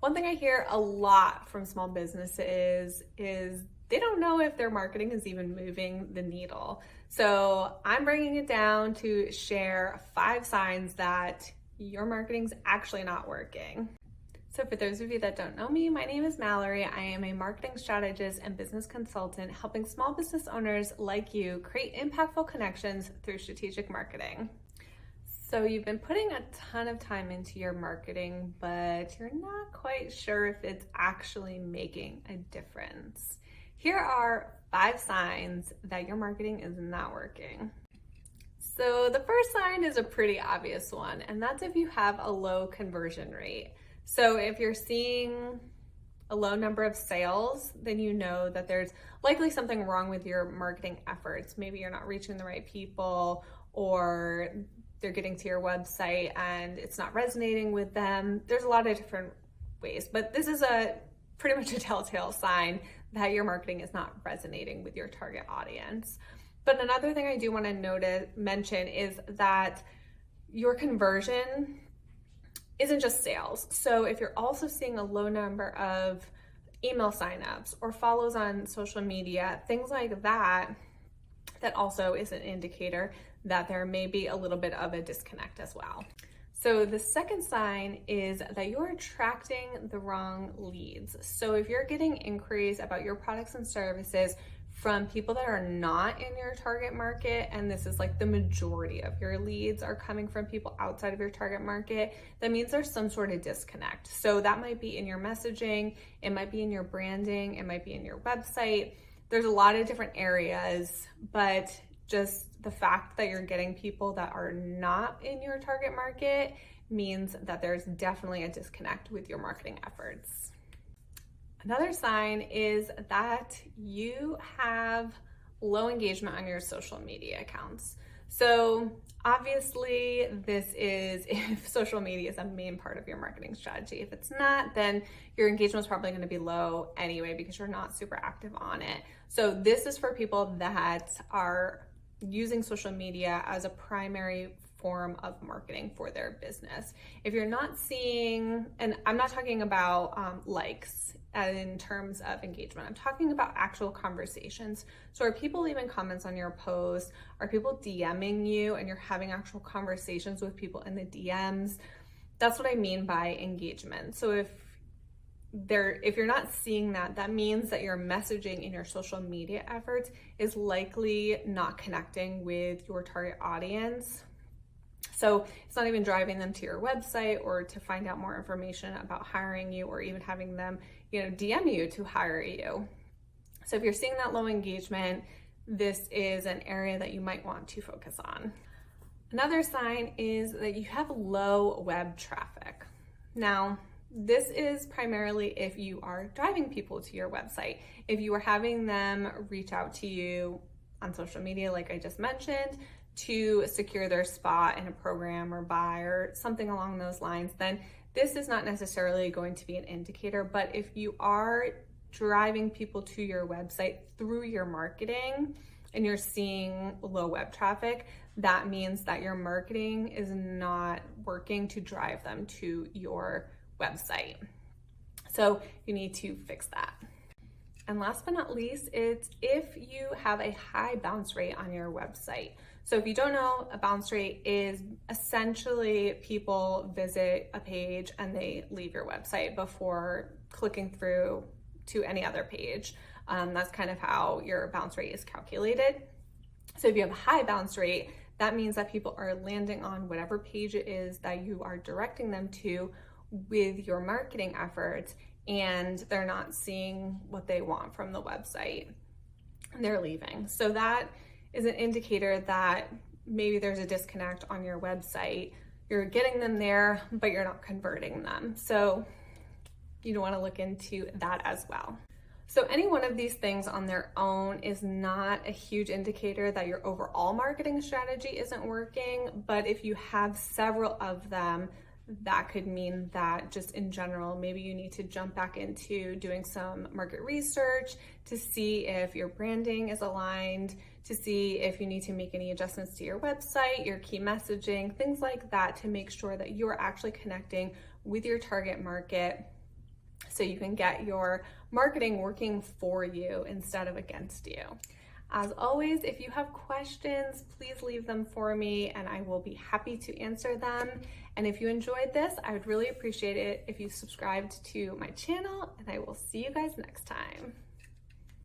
One thing I hear a lot from small businesses is they don't know if their marketing is even moving the needle. So I'm bringing it down to share 5 signs that your marketing's actually not working. So for those of you that don't know me, my name is Mallory. I am a marketing strategist and business consultant helping small business owners like you create impactful connections through strategic marketing. So you've been putting a ton of time into your marketing, but you're not quite sure if it's actually making a difference. Here are 5 signs that your marketing is not working. So the first sign is a pretty obvious one, and that's if you have a low conversion rate. So if you're seeing a low number of sales, then you know that there's likely something wrong with your marketing efforts. Maybe you're not reaching the right people, or they're getting to your website and it's not resonating with them. There's a lot of different ways, but this is pretty much a telltale sign that your marketing is not resonating with your target audience. But another thing I do want to mention is that your conversion isn't just sales. So if you're also seeing a low number of email signups or follows on social media, things like that, that also is an indicator that there may be a little bit of a disconnect as well. So the second sign is that you're attracting the wrong leads. So if you're getting inquiries about your products and services from people that are not in your target market, and this is like the majority of your leads are coming from people outside of your target market, that means there's some sort of disconnect. So that might be in your messaging, it might be in your branding, it might be in your website. There's a lot of different areas, but just the fact that you're getting people that are not in your target market means that there's definitely a disconnect with your marketing efforts. Another sign is that you have low engagement on your social media accounts. So obviously this is if social media is a main part of your marketing strategy. If it's not, then your engagement is probably going to be low anyway because you're not super active on it. So this is for people that are using social media as a primary form of marketing for their business. If you're not seeing, and I'm not talking about likes in terms of engagement, I'm talking about actual conversations. So are people leaving comments on your posts? Are people DMing you and you're having actual conversations with people in the DMs? That's what I mean by engagement. So if you're not seeing that, that means that your messaging in your social media efforts is likely not connecting with your target audience. So it's not even driving them to your website or to find out more information about hiring you, or even having them, DM you to hire you. So if you're seeing that low engagement, this is an area that you might want to focus on. Another sign is that you have low web traffic. Now, this is primarily if you are driving people to your website. If you are having them reach out to you on social media, like I just mentioned, to secure their spot in a program or buy or something along those lines, then this is not necessarily going to be an indicator. But if you are driving people to your website through your marketing and you're seeing low web traffic, that means that your marketing is not working to drive them to your website. So you need to fix that. And last but not least, it's if you have a high bounce rate on your website. So if you don't know, a bounce rate is essentially people visit a page and they leave your website before clicking through to any other page. That's kind of how your bounce rate is calculated. So if you have a high bounce rate, that means that people are landing on whatever page it is that you are directing them to with your marketing efforts, and they're not seeing what they want from the website and they're leaving. So that is an indicator that maybe there's a disconnect on your website. You're getting them there, but you're not converting them. So you want to look into that as well. So any one of these things on their own is not a huge indicator that your overall marketing strategy isn't working, but if you have several of them, that could mean that just in general, maybe you need to jump back into doing some market research to see if your branding is aligned, to see if you need to make any adjustments to your website, your key messaging, things like that, to make sure that you're actually connecting with your target market so you can get your marketing working for you instead of against you. As always, if you have questions, please leave them for me and I will be happy to answer them. And if you enjoyed this, I would really appreciate it if you subscribed to my channel, and I will see you guys next time.